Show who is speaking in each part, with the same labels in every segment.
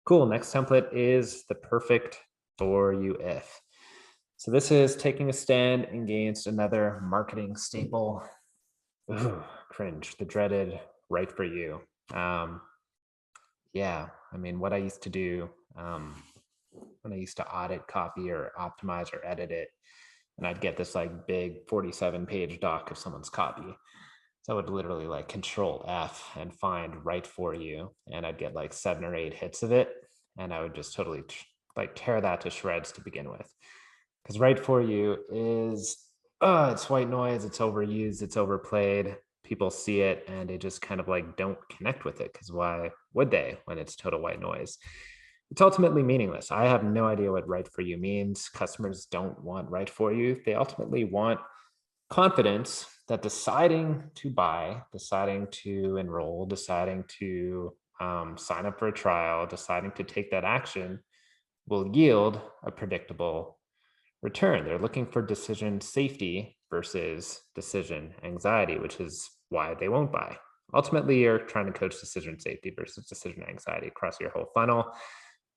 Speaker 1: Cool. Next template is the perfect for you if. So this is taking a stand against another marketing staple. Ooh, cringe. The dreaded right for you. Um, yeah, I mean, what I used to do when I used to audit copy or optimize or edit it, and I'd get this like big 47-page doc of someone's copy. So I would literally like control F and find right for you. And I'd get like 7 or 8 hits of it. And I would just totally like tear that to shreds to begin with. Because right for you is, it's white noise, it's overused, it's overplayed. People see it and they just kind of like don't connect with it. Because why would they when it's total white noise? It's ultimately meaningless. I have no idea what right for you means. Customers don't want right for you. They ultimately want confidence that deciding to buy, deciding to enroll, deciding to sign up for a trial, deciding to take that action will yield a predictable return. They're looking for decision safety versus decision anxiety, which is why they won't buy. Ultimately, you're trying to coach decision safety versus decision anxiety across your whole funnel.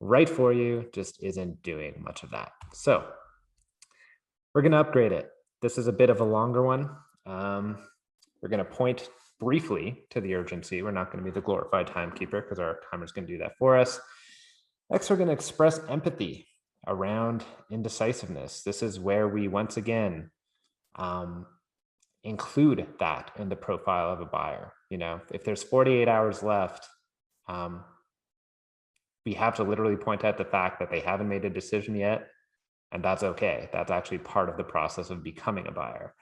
Speaker 1: Right for you just isn't doing much of that. So we're going to upgrade it. This is a bit of a longer one. We're going to point briefly to the urgency. We're not going to be the glorified timekeeper because our timer's going to do that for us. Next, we're going to express empathy around indecisiveness. This is where we once again include that in the profile of a buyer. You know, if there's 48 hours left, we have to literally point out the fact that they haven't made a decision yet. And that's okay. That's actually part of the process of becoming a buyer.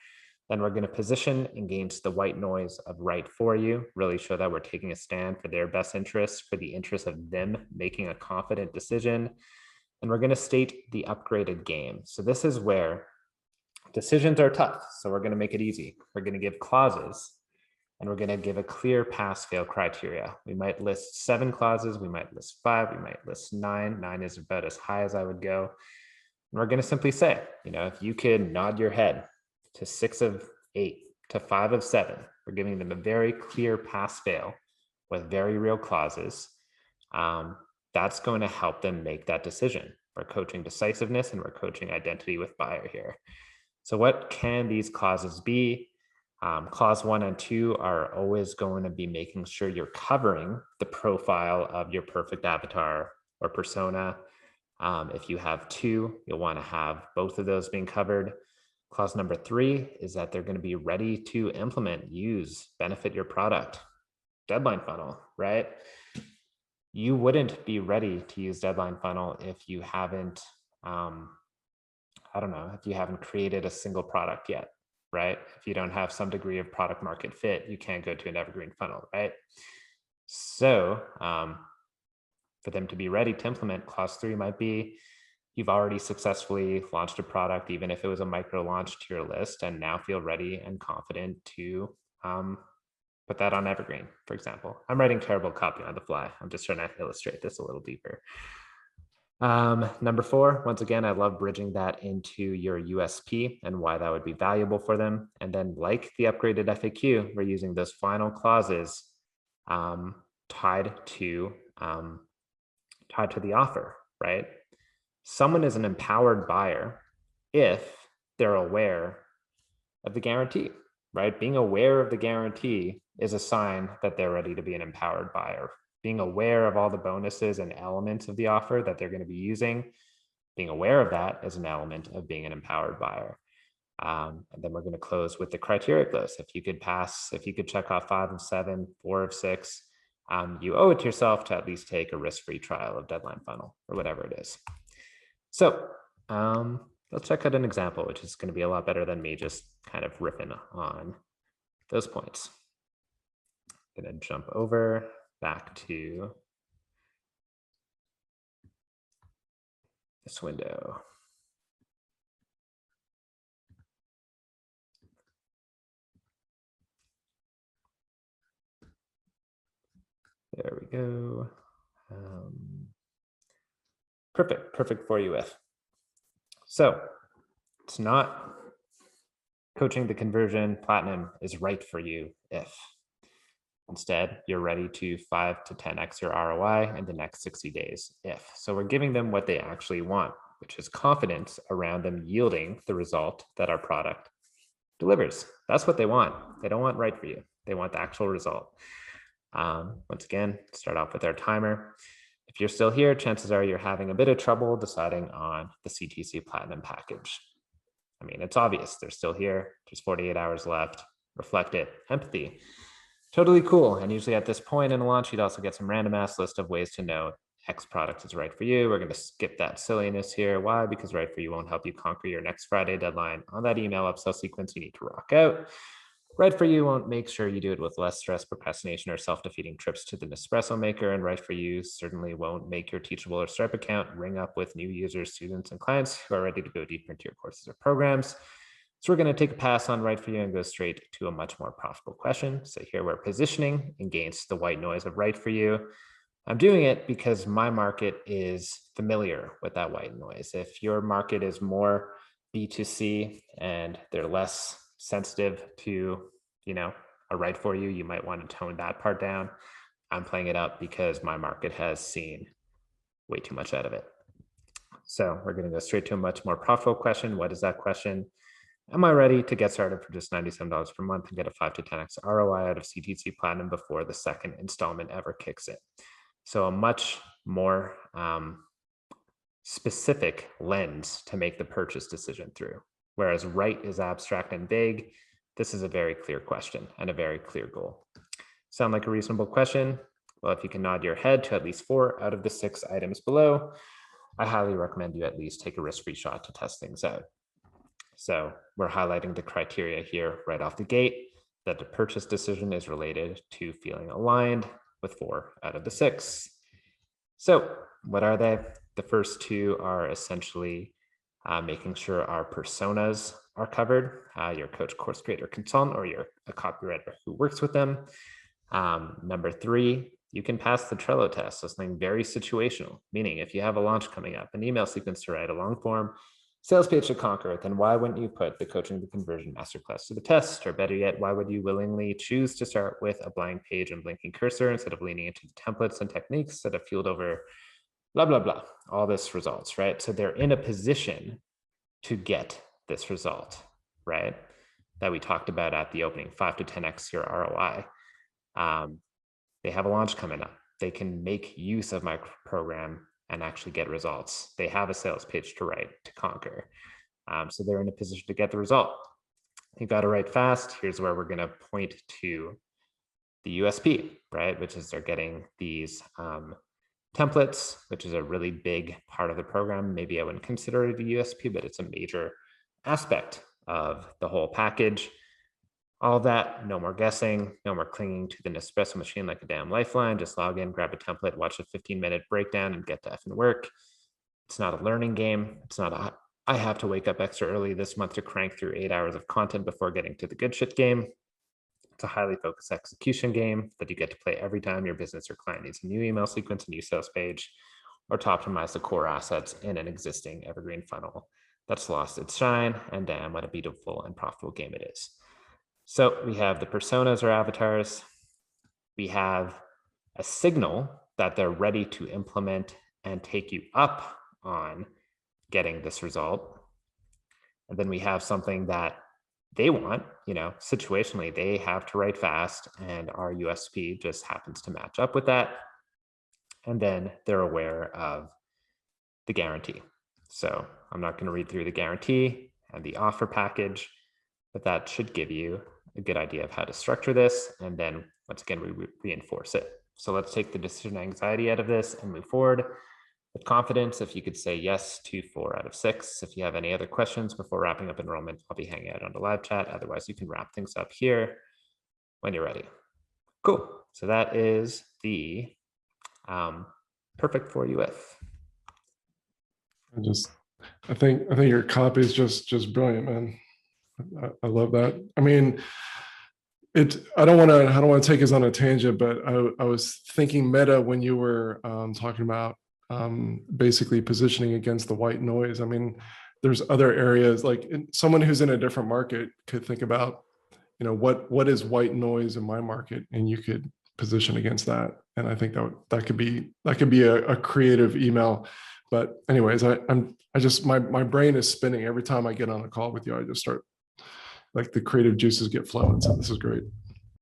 Speaker 1: Then we're going to position against the white noise of right for you, really show that we're taking a stand for their best interests, for the interest of them making a confident decision. And we're going to state the upgraded game. So this is where decisions are tough. So we're going to make it easy. We're going to give clauses and we're going to give a clear pass fail criteria. We might list 7 clauses. We might list 5. We might list 9. 9 is about as high as I would go. And we're going to simply say, you know, if you could nod your head to 6 of 8 to 5 of 7, we're giving them a very clear pass fail with very real clauses. That's going to help them make that decision. We're coaching decisiveness and we're coaching identity with buyer here. So what can these clauses be? Clause 1 and 2 are always going to be making sure you're covering the profile of your perfect avatar or persona. If you have 2, you'll want to have both of those being covered. Clause number 3 is that they're going to be ready to implement, use, benefit your product. Deadline funnel, right? You wouldn't be ready to use deadline funnel if you haven't, if you haven't created a single product yet, right? If you don't have some degree of product market fit, you can't go to an evergreen funnel, right? So for them to be ready to implement, clause 3 might be you've already successfully launched a product, even if it was a micro launch to your list, and now feel ready and confident to put that on Evergreen, for example. I'm writing terrible copy on the fly. I'm just trying to illustrate this a little deeper. Number 4, once again, I love bridging that into your USP and why that would be valuable for them. And then like the upgraded FAQ, we're using those final clauses tied to the offer, right? Someone is an empowered buyer if they're aware of the guarantee, right? Being aware of the guarantee is a sign that they're ready to be an empowered buyer. Being aware of all the bonuses and elements of the offer that they're going to be using, being aware of that is an element of being an empowered buyer. And then we're going to close with the criteria list. If you could check off 5 of 7, 4 of 6, you owe it to yourself to at least take a risk-free trial of Deadline Funnel or whatever it is. So let's check out an example, which is going to be a lot better than me just kind of ripping on those points. I'm going to jump over back to this window. There we go. Perfect for you if. So it's not coaching the conversion platinum is right for you if. Instead, you're ready to 5 to 10x your ROI in the next 60 days if. So we're giving them what they actually want, which is confidence around them yielding the result that our product delivers. That's what they want. They don't want right for you. They want the actual result. Once again, start off with our timer. If you're still here, chances are you're having a bit of trouble deciding on the CTC Platinum package. I mean, it's obvious they're still here. There's 48 hours left. Reflect it. Empathy. Totally cool. And usually at this point in the launch, you'd also get some random ass list of ways to know X product is right for you. We're going to skip that silliness here. Why? Because right for you won't help you conquer your next Friday deadline on that email upsell sequence you need to rock out. Right for you won't make sure you do it with less stress, procrastination, or self-defeating trips to the Nespresso maker. And right for you certainly won't make your Teachable or Stripe account ring up with new users, students, and clients who are ready to go deeper into your courses or programs. So we're going to take a pass on right for you and go straight to a much more profitable question. So here we're positioning against the white noise of right for you. I'm doing it because my market is familiar with that white noise. If your market is more B2C and they're less sensitive to, a right for you, you might want to tone that part down. I'm playing it up because my market has seen way too much out of it. So we're going to go straight to a much more profitable question. What is that question? Am I ready to get started for just $97 per month and get a 5 to 10x ROI out of CTC Platinum before the second installment ever kicks in? So a much more specific lens to make the purchase decision through. Whereas right is abstract and vague, this is a very clear question and a very clear goal. Sound like a reasonable question? Well, if you can nod your head to at least 4 out of the 6 items below, I highly recommend you at least take a risk-free shot to test things out. So we're highlighting the criteria here right off the gate that the purchase decision is related to feeling aligned with 4 out of the 6. So what are they? The first 2 are essentially making sure our personas are covered. Your coach, course creator, consultant, or you're a copywriter who works with them. Number 3, you can pass the Trello test. So something very situational, meaning if you have a launch coming up, an email sequence to write, a long form sales page to conquer, then why wouldn't you put the coaching to conversion masterclass to the test? Or better yet, why would you willingly choose to start with a blank page and blinking cursor instead of leaning into the templates and techniques that have fueled over blah, blah, blah, all this results, right? So they're in a position to get this result, right? That we talked about at the opening, 5 to 10x your ROI. They have a launch coming up. They can make use of my program and actually get results. They have a sales page to write to conquer. So they're in a position to get the result. You got to write fast. Here's where we're going to point to the USP, right? Which is they're getting these templates, which is a really big part of the program. Maybe I wouldn't consider it a USP, but it's a major aspect of the whole package. All that, no more guessing, no more clinging to the Nespresso machine like a damn lifeline. Just log in, grab a template, watch a 15-minute breakdown, and get to effing work. It's not a learning game. It's not I have to wake up extra early this month to crank through 8 hours of content before getting to the good shit game. It's a highly focused execution game that you get to play every time your business or client needs a new email sequence, a new sales page, or to optimize the core assets in an existing evergreen funnel that's lost its shine. And damn, what a beautiful and profitable game it is. So we have the personas or avatars. We have a signal that they're ready to implement and take you up on getting this result. And then we have something that they want, situationally, they have to write fast, and our USP just happens to match up with that. And then they're aware of the guarantee. So I'm not going to read through the guarantee and the offer package, but that should give you a good idea of how to structure this. And then once again, we reinforce it. So let's take the decision anxiety out of this and move forward with confidence. If you could say yes to 4 out of 6. If you have any other questions before wrapping up enrollment, I'll be hanging out on the live chat. Otherwise, you can wrap things up here when you're ready. Cool. So that is the perfect for you if.
Speaker 2: I think your copy is just brilliant, man. I love that. I mean, I don't want to take us on a tangent, but I was thinking meta when you were talking about basically positioning against the white noise. I mean, there's other areas, like someone who's in a different market could think about, what is white noise in my market, and you could position against that. And I think that could be a creative email. But anyways, I just my brain is spinning every time I get on a call with you. I just start, like, the creative juices get flowing. So this is great.